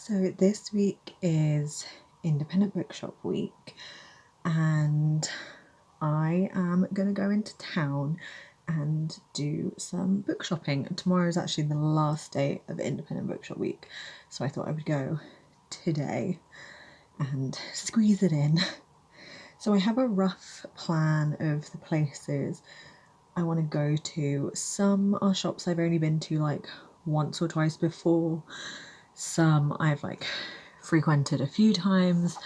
So this week is Independent Bookshop week and I am going to go into town and do some book shopping. Tomorrow is actually the last day of Independent Bookshop week, so I thought I would go today and squeeze it in. So I have a rough plan of the places I want to go to. Some are shops I've only been to like once or twice before. Some I've like frequented a few times,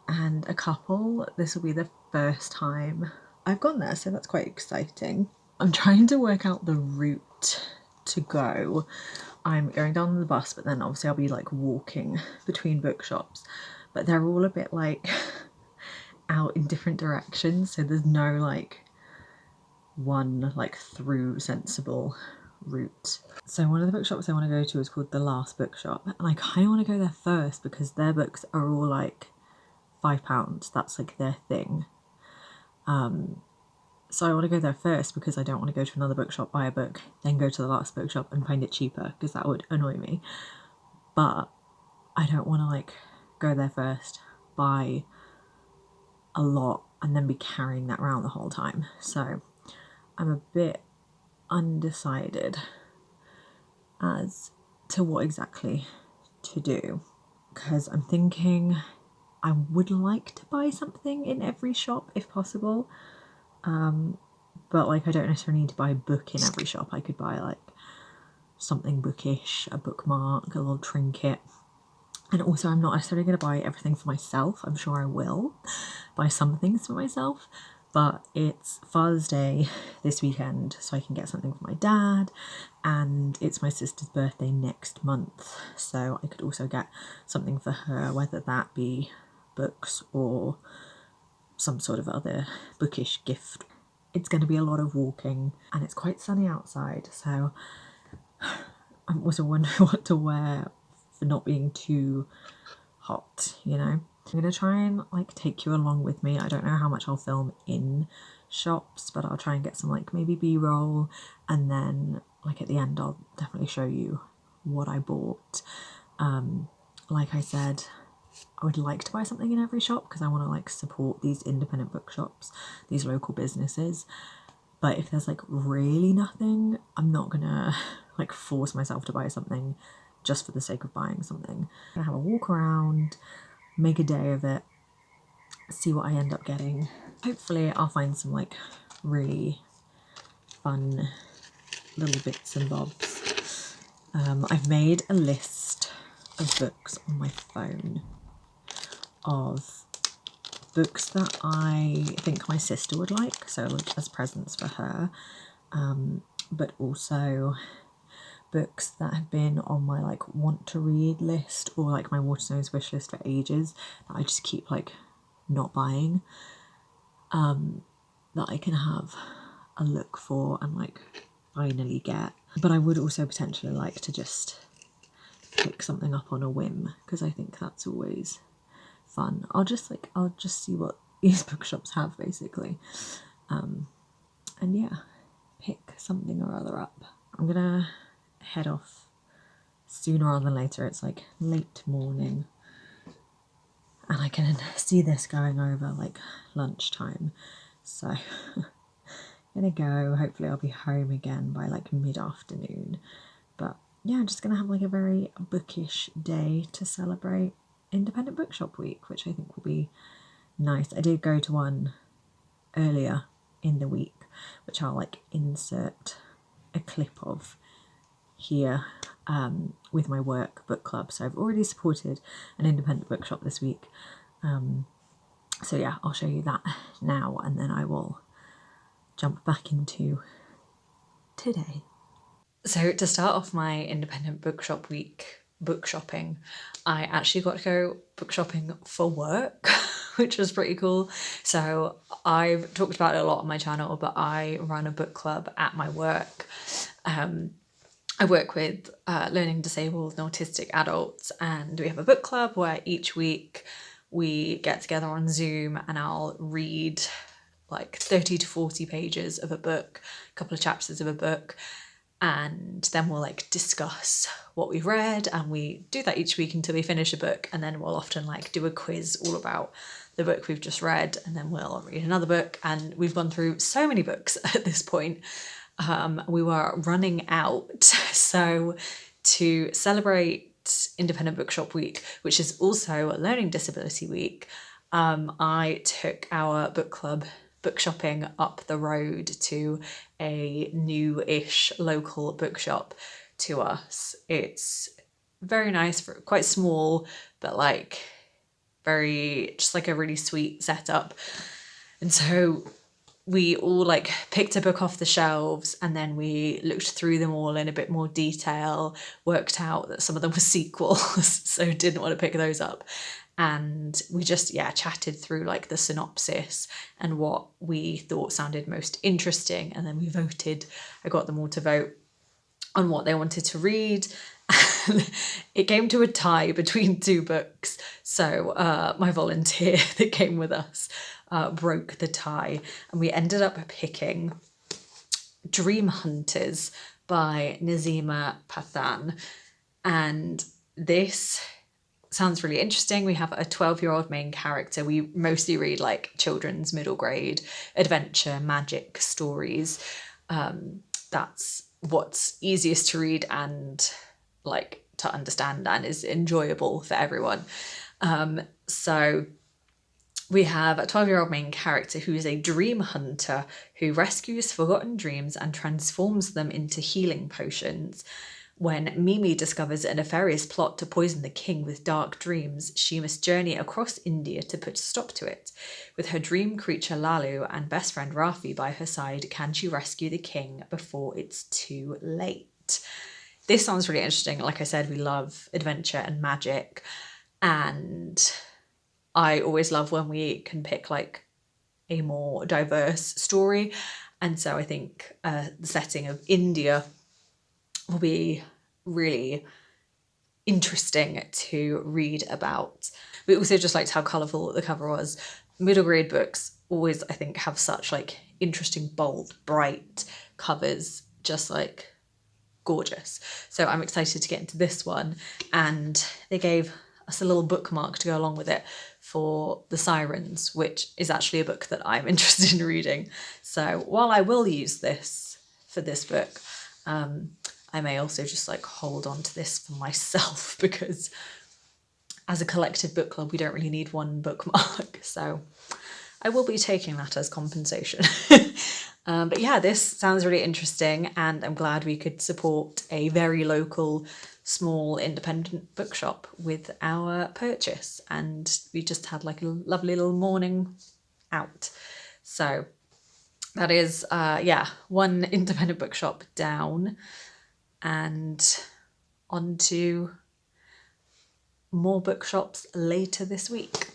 and a couple this will be the first time I've gone there, so that's quite exciting. I'm trying to work out the route to go. I'm going down the bus, but then obviously I'll be like walking between bookshops, but they're all a bit like out in different directions, so there's no like one like through sensible route. So one of the bookshops I want to go to is called The Last Bookshop, and I kind of want to go there first because their books are all like £5. That's like their thing. So I want to go there first because I don't want to go to another bookshop, buy a book, then go to The Last Bookshop and find it cheaper, because that would annoy me. But I don't want to like go there first, buy a lot, and then be carrying that around the whole time. So I'm a bit undecided as to what exactly to do, because I'm thinking I would like to buy something in every shop if possible, but like I don't necessarily need to buy a book in every shop. I could buy like something bookish, a bookmark, a little trinket. And also I'm not necessarily going to buy everything for myself. I'm sure I will buy some things for myself, but it's Father's Day this weekend, so I can get something for my dad, and it's my sister's birthday next month, so I could also get something for her, whether that be books or some sort of other bookish gift. It's going to be a lot of walking, and it's quite sunny outside, so I'm also wondering what to wear for not being too hot, you know. I'm going to try and like take you along with me. I don't know how much I'll film in shops, but I'll try and get some like maybe b-roll, and then like at the end I'll definitely show you what I bought. Like I said, I would like to buy something in every shop because I want to like support these independent bookshops, these local businesses. But if there's like really nothing, I'm not gonna like force myself to buy something just for the sake of buying something. I'm gonna have a walk around, make a day of it, see what I end up getting. Hopefully I'll find some like really fun little bits and bobs. I've made a list of books on my phone of books that I think my sister would like, so like as presents for her, but also books that have been on my like want to read list or like my Waterstones wish list for ages that I just keep like not buying, that I can have a look for and like finally get. But I would also potentially like to just pick something up on a whim, because I think that's always fun. I'll just see what these bookshops have basically, and yeah, pick something or other up. I'm gonna head off sooner rather than later. It's like late morning and I can see this going over like lunchtime, so I'm gonna go. Hopefully I'll be home again by like mid-afternoon. But yeah, I'm just gonna have like a very bookish day to celebrate Independent Bookshop Week, which I think will be nice. I did go to one earlier in the week, which I'll like insert a clip of here, with my work book club. So I've already supported an independent bookshop this week. So yeah, I'll show you that now, and then I will jump back into today. So to start off my independent bookshop week book shopping, I actually got to go book shopping for work, which was pretty cool. So I've talked about it a lot on my channel, but I run a book club at my work. I work with learning disabled and autistic adults, and we have a book club where each week we get together on Zoom and I'll read like 30 to 40 pages of a book, a couple of chapters of a book, and then we'll like discuss what we've read, and we do that each week until we finish a book, and then we'll often like do a quiz all about the book we've just read, and then we'll read another book. And we've gone through so many books at this point. We were running out. So to celebrate Independent Bookshop Week, which is also Learning Disability Week, I took our book club book shopping up the road to a new-ish local bookshop to us. It's very nice, quite small, but like very, just like a really sweet setup. And so we all like picked a book off the shelves, and then we looked through them all in a bit more detail, worked out that some of them were sequels, so didn't want to pick those up. And we just, chatted through like the synopsis and what we thought sounded most interesting. And then we voted. I got them all to vote on what they wanted to read. And it came to a tie between two books. So my volunteer that came with us broke the tie, and we ended up picking Dream Hunters by Nazima Pathan. And this sounds really interesting. We have a 12-year-old main character. We mostly read like children's middle grade adventure magic stories. That's what's easiest to read and like to understand and is enjoyable for everyone. So we have a 12-year-old main character who is a dream hunter who rescues forgotten dreams and transforms them into healing potions. When Mimi discovers a nefarious plot to poison the king with dark dreams, she must journey across India to put a stop to it. With her dream creature Lalu and best friend Rafi by her side, can she rescue the king before it's too late? This sounds really interesting. Like I said, we love adventure and magic, and I always love when we can pick like a more diverse story. And so I think the setting of India will be really interesting to read about. We also just liked how colourful the cover was. Middle grade books always, I think, have such like interesting, bold, bright covers, just like gorgeous. So I'm excited to get into this one. And they gave us a little bookmark to go along with it for The Sirens, which is actually a book that I'm interested in reading. So while I will use this for this book, I may also just like hold on to this for myself, because as a collective book club, we don't really need one bookmark. So I will be taking that as compensation. But yeah, this sounds really interesting, and I'm glad we could support a very local, small, independent bookshop with our purchase. And we just had like a lovely little morning out. So that is, one independent bookshop down, and on to more bookshops later this week.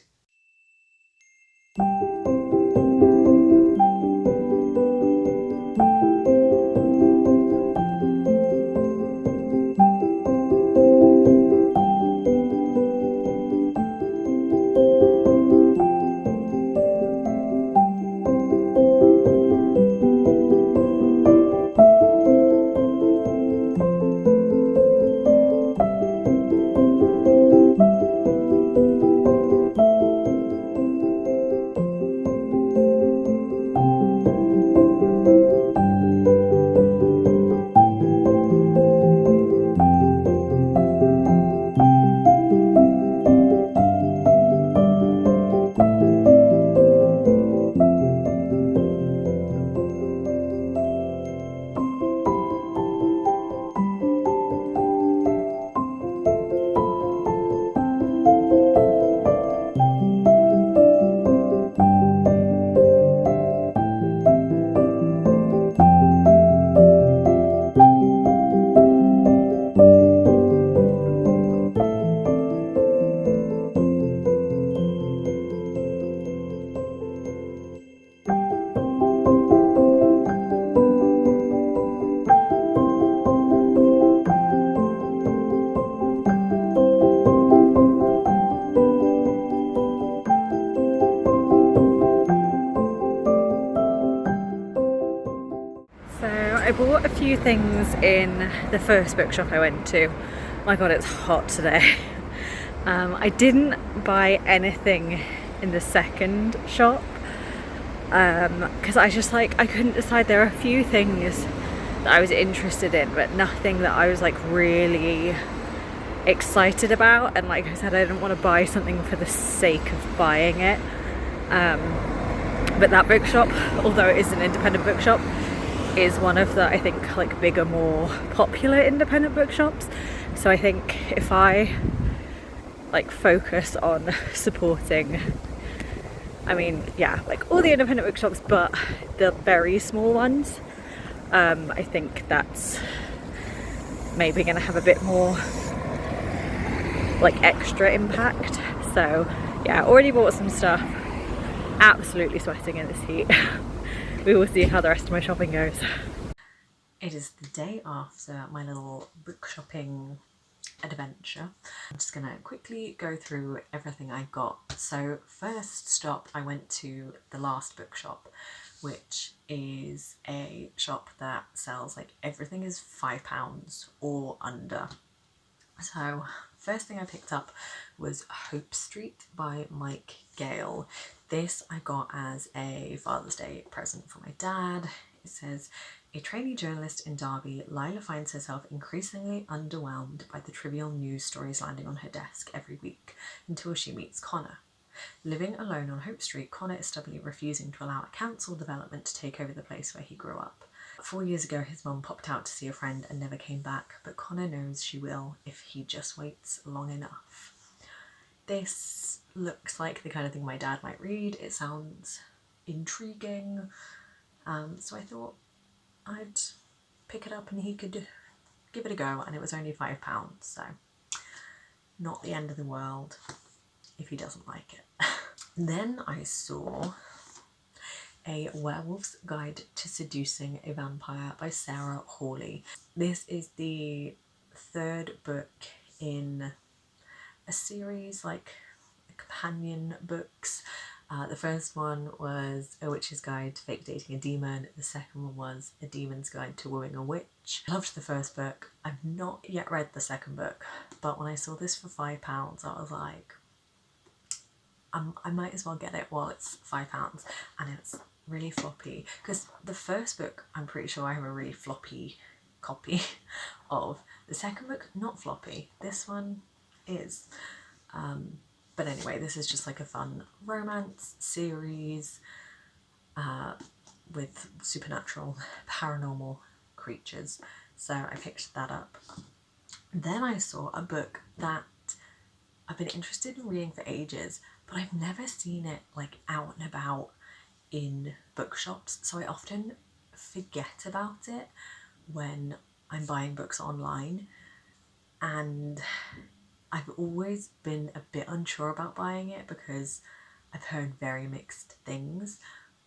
few things in the first bookshop I went to. My god, it's hot today. I didn't buy anything in the second shop because I couldn't decide. There are a few things that I was interested in, but nothing that I was like really excited about, and like I said, I didn't want to buy something for the sake of buying it. But that bookshop, although it is an independent bookshop, is one of the, I think, like bigger, more popular independent bookshops. So I think if I like focus on supporting, I mean, yeah, like all the independent bookshops, but the very small ones, I think that's maybe gonna have a bit more like extra impact. So yeah, already bought some stuff, absolutely sweating in this heat. We will see how the rest of my shopping goes. It is the day after my little book shopping adventure. I'm just gonna quickly go through everything I got. So first stop, I went to the last bookshop, which is a shop that sells like everything is £5 or under. So first thing I picked up was Hope Street by Mike Gale. This I got as a Father's Day present for my dad. It says, a trainee journalist in Derby, Lila finds herself increasingly underwhelmed by the trivial news stories landing on her desk every week until she meets Connor. Living alone on Hope Street, Connor is stubbornly refusing to allow a council development to take over the place where he grew up. 4 years ago, his mum popped out to see a friend and never came back, but Connor knows she will if he just waits long enough. This looks like the kind of thing my dad might read. It sounds intriguing, so I thought I'd pick it up and he could give it a go, and it was only £5, so not the end of the world if he doesn't like it. Then I saw A Werewolf's Guide to Seducing a Vampire by Sarah Hawley. This is the third book in a series, like companion books. The first one was A Witch's Guide to Fake Dating a Demon. The second one was A Demon's Guide to Wooing a Witch. I loved the first book. I've not yet read the second book, but when I saw this for £5, I was like, I might as well get it while it's £5, and it's really floppy, because the first book I'm pretty sure I have a really floppy copy of. The second book, not floppy. This one is. But anyway, this is just like a fun romance series with supernatural, paranormal creatures. So I picked that up. Then I saw a book that I've been interested in reading for ages, but I've never seen it like out and about in bookshops. So I often forget about it when I'm buying books online, and I've always been a bit unsure about buying it because I've heard very mixed things,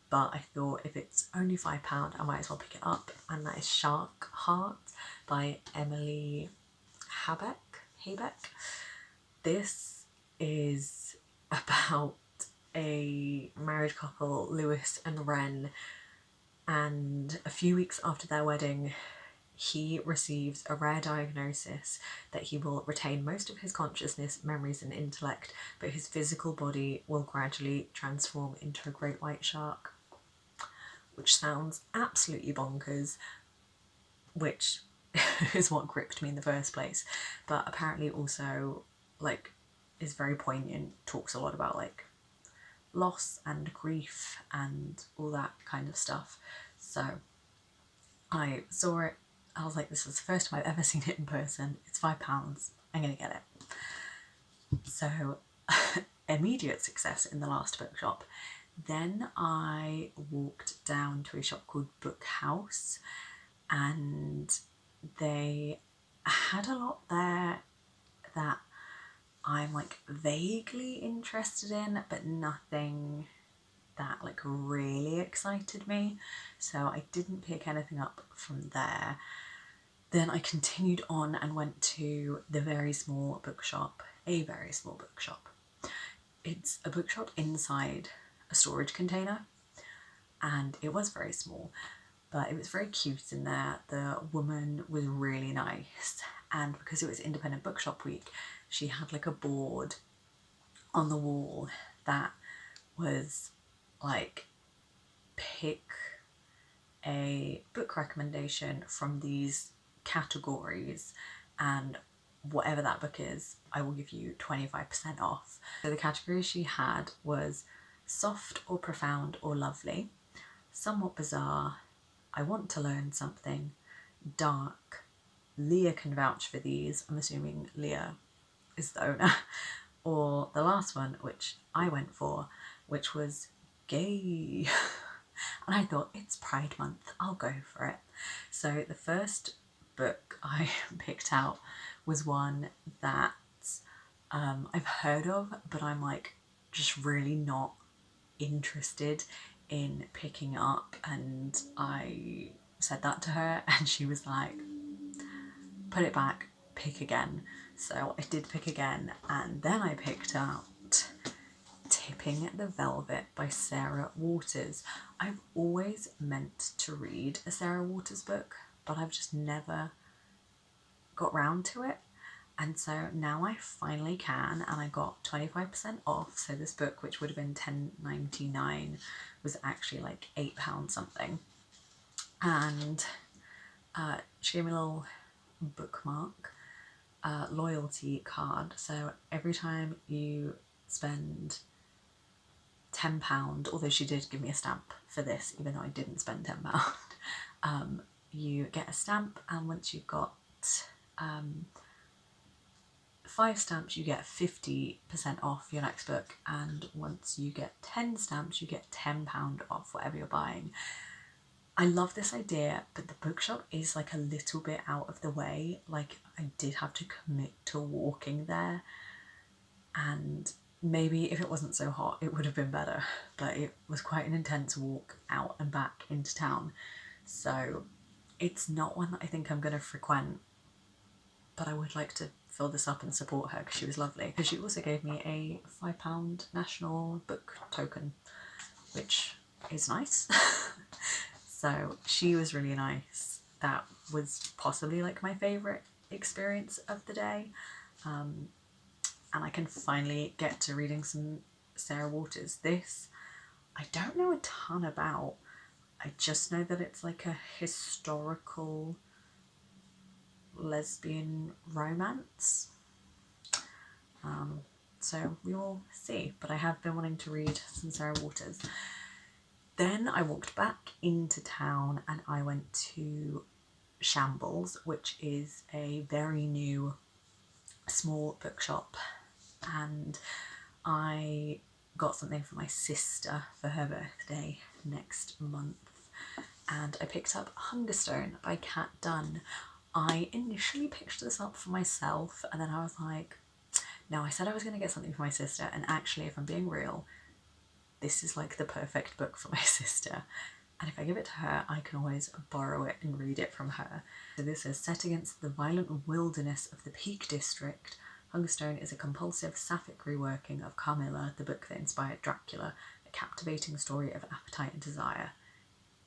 but I thought if it's only £5, I might as well pick it up, and that is Shark Heart by Emily Habeck. This is about a married couple, Lewis and Ren, and a few weeks after their wedding, he receives a rare diagnosis that he will retain most of his consciousness, memories and intellect, but his physical body will gradually transform into a great white shark, which sounds absolutely bonkers, which is what gripped me in the first place, but apparently also like is very poignant, talks a lot about like loss and grief and all that kind of stuff. So I saw it, I was like, this is the first time I've ever seen it in person. It's £5, I'm gonna get it. So immediate success in the last bookshop. Then I walked down to a shop called Book House, and they had a lot there that I'm like vaguely interested in, but nothing that like really excited me, so I didn't pick anything up from there. Then I continued on and went to a very small bookshop. It's a bookshop inside a storage container, and it was very small, but it was very cute in there. The woman was really nice, and because it was Independent Bookshop week, she had like a board on the wall that was like, pick a book recommendation from these categories, and whatever that book is, I will give you 25% off. So the categories she had was soft or profound or lovely, somewhat bizarre, I want to learn something, dark, Leah can vouch for these, I'm assuming Leah is the owner, or the last one, which I went for, which was gay. And I thought, it's Pride Month, I'll go for it. So the first book I picked out was one that I've heard of, but I'm like just really not interested in picking up. And I said that to her, and she was like, put it back, pick again. So I did pick again, and then I picked out Tipping the Velvet by Sarah Waters. I've always meant to read a Sarah Waters book, but I've just never got round to it. And so now I finally can, and I got 25% off. So this book, which would have been £10.99, was actually like £8 something. And she gave me a little bookmark loyalty card. So every time you spend £10, although she did give me a stamp for this, even though I didn't spend £10, you get a stamp, and once you've got 5 stamps, you get 50% off your next book, and once you get 10 stamps, you get £10 off whatever you're buying. I love this idea, but the bookshop is like a little bit out of the way. Like, I did have to commit to walking there, and maybe if it wasn't so hot it would have been better, but it was quite an intense walk out and back into town. So it's not one that I think I'm going to frequent, but I would like to fill this up and support her because she was lovely. Because she also gave me a £5 national book token, which is nice. So she was really nice. That was possibly like my favourite experience of the day. And I can finally get to reading some Sarah Waters. This, I don't know a ton about. I just know that it's like a historical lesbian romance. So we will see, but I have been wanting to read some Sarah Waters. Then I walked back into town and I went to Shambles, which is a very new small bookshop, and I got something for my sister for her birthday next month, and I picked up Hungerstone by Kat Dunn. I initially picked this up for myself, and then I was like, no, I said I was going to get something for my sister, and actually, if I'm being real, this is like the perfect book for my sister. And if I give it to her, I can always borrow it and read it from her. So this is set against the violent wilderness of the Peak District. Hungerstone is a compulsive sapphic reworking of Carmilla, the book that inspired Dracula, a captivating story of appetite and desire.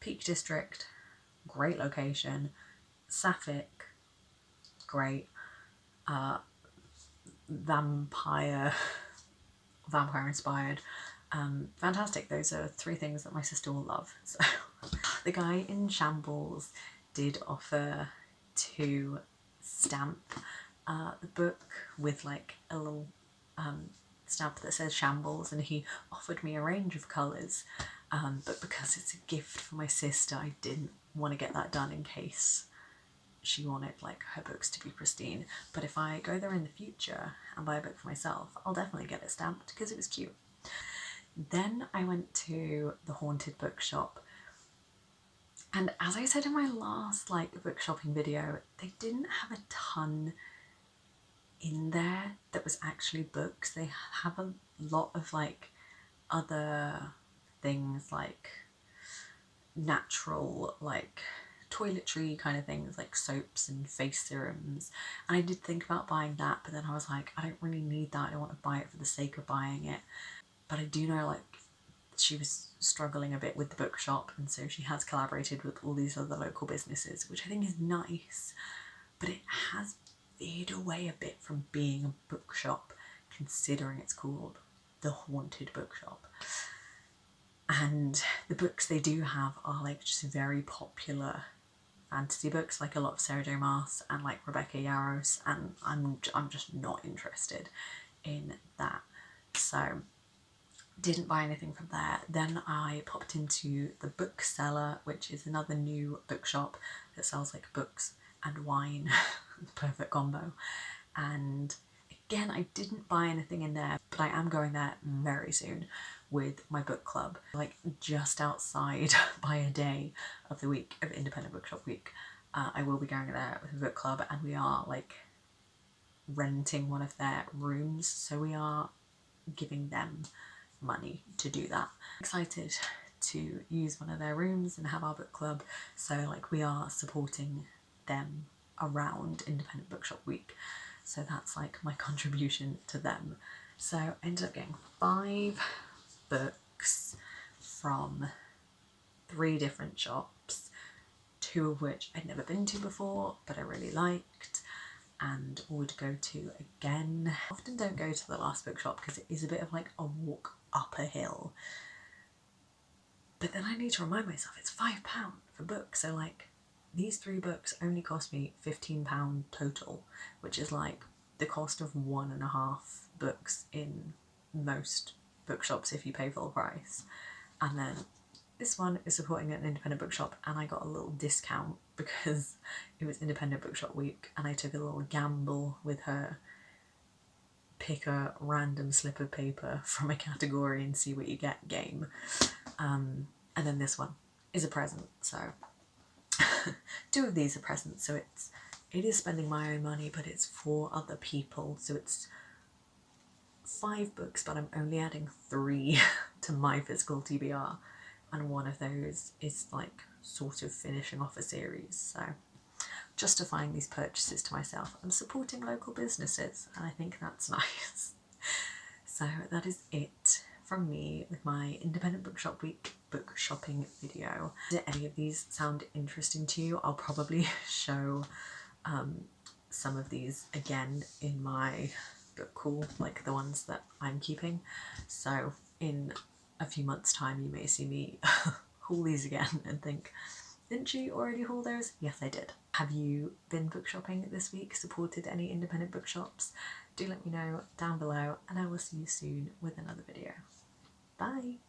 Peak District, great location. Sapphic, great. Vampire inspired. Fantastic. Those are 3 things that my sister will love. So the guy in Shambles did offer to stamp the book with like a little stamp that says Shambles, and he offered me a range of colours, but because it's a gift for my sister, I didn't want to get that done in case she wanted like her books to be pristine. But if I go there in the future and buy a book for myself, I'll definitely get it stamped because it was cute. Then I went to the Haunted Bookshop, and as I said in my last like book shopping video, they didn't have a ton in there that was actually books. They have a lot of like other things, like natural like toiletry kind of things, like soaps and face serums, and I did think about buying that, but then I was like, I don't really need that. I don't want to buy it for the sake of buying it. But I do know like she was struggling a bit with the bookshop, and so she has collaborated with all these other local businesses, which I think is nice, but it has veered away a bit from being a bookshop, considering it's called the Haunted Bookshop. And the books they do have are like just very popular fantasy books, like a lot of Sarah J Maas and like Rebecca Yarros, and I'm just not interested in that. So didn't buy anything from there. Then I popped into the Bookseller, which is another new bookshop that sells like books and wine, the perfect combo. And again, I didn't buy anything in there, but I am going there very soon with my book club, like just outside by a day of the week of Independent Bookshop Week. I will be going there with a book club, and we are like renting one of their rooms, so we are giving them money to do that. Excited to use one of their rooms and have our book club, so like we are supporting them around Independent Bookshop Week, so that's like my contribution to them. So I ended up getting 5 books from 3 different shops, 2 of which I'd never been to before but I really liked and would go to again. I often don't go to the last bookshop because it is a bit of like a walk up a hill, but then I need to remind myself it's £5 for books, so like these 3 books only cost me £15 total, which is like the cost of 1.5 books in most bookshops if you pay full price. And then this one is supporting an independent bookshop, and I got a little discount because it was Independent Bookshop Week, and I took a little gamble with her pick a random slip of paper from a category and see what you get game. And then this one is a present, so 2 of these are presents, so it is spending my own money, but it's for other people, so it's 5 books, but I'm only adding 3 to my physical TBR, and one of those is like sort of finishing off a series, so justifying these purchases to myself. I'm supporting local businesses, and I think that's nice. So that is it from me with my Independent Bookshop Week book shopping video. Did any of these sound interesting to you? I'll probably show some of these again in my book haul, like the ones that I'm keeping. So in a few months' time you may see me haul these again and think, didn't you already haul those? Yes, I did. Have you been book shopping this week? Supported any independent bookshops? Do let me know down below, and I will see you soon with another video. Bye!